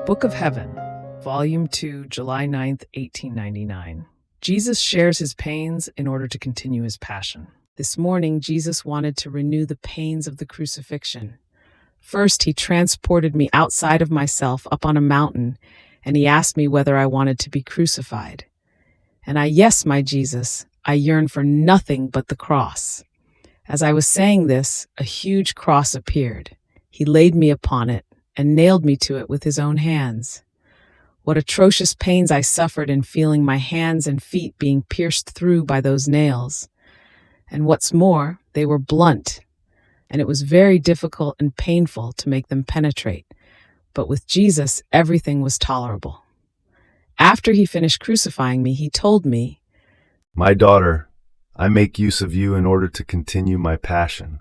Book of Heaven, Volume 2, July 9th, 1899. Jesus shares his pains in order to continue his passion. This morning, Jesus wanted to renew the pains of the crucifixion. First, he transported me outside of myself up on a mountain, and he asked me whether I wanted to be crucified. And yes, my Jesus, I yearn for nothing but the cross. As I was saying this, a huge cross appeared. He laid me upon it and nailed me to it with his own hands. What atrocious pains I suffered in feeling my hands and feet being pierced through by those nails. And what's more, they were blunt, and it was very difficult and painful to make them penetrate. But with Jesus, everything was tolerable. After he finished crucifying me, he told me, "My daughter, I make use of you in order to continue my passion.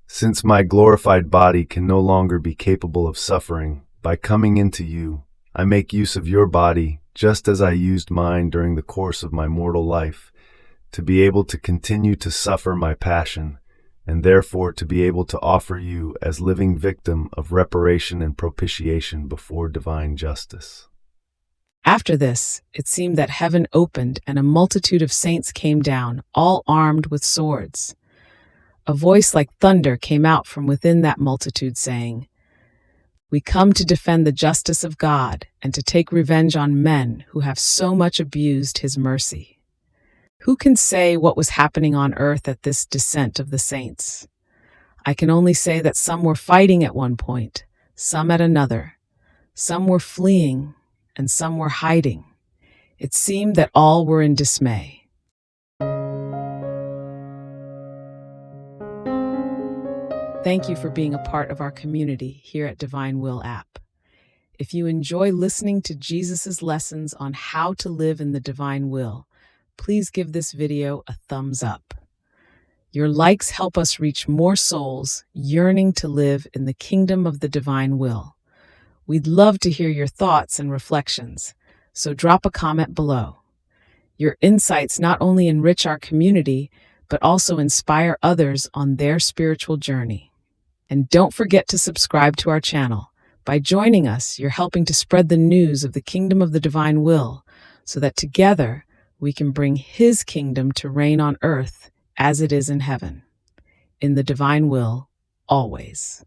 Since my glorified body can no longer be capable of suffering, by coming into you, I make use of your body, just as I used mine during the course of my mortal life, to be able to continue to suffer my passion, and therefore to be able to offer you as living victim of reparation and propitiation before divine justice." After this, it seemed that heaven opened and a multitude of saints came down, all armed with swords. A voice like thunder came out from within that multitude, saying, "We come to defend the justice of God and to take revenge on men who have so much abused his mercy." Who can say what was happening on earth at this descent of the saints? I can only say that some were fighting at one point, some at another. Some were fleeing, and some were hiding. It seemed that all were in dismay. Thank you for being a part of our community here at Divine Will app. If you enjoy listening to Jesus' lessons on how to live in the divine will, please give this video a thumbs up. Your likes help us reach more souls yearning to live in the kingdom of the divine will. We'd love to hear your thoughts and reflections, so drop a comment below. Your insights not only enrich our community, but also inspire others on their spiritual journey. And don't forget to subscribe to our channel. By joining us, you're helping to spread the news of the kingdom of the divine will, so that together we can bring his kingdom to reign on earth as it is in heaven. In the divine will, always.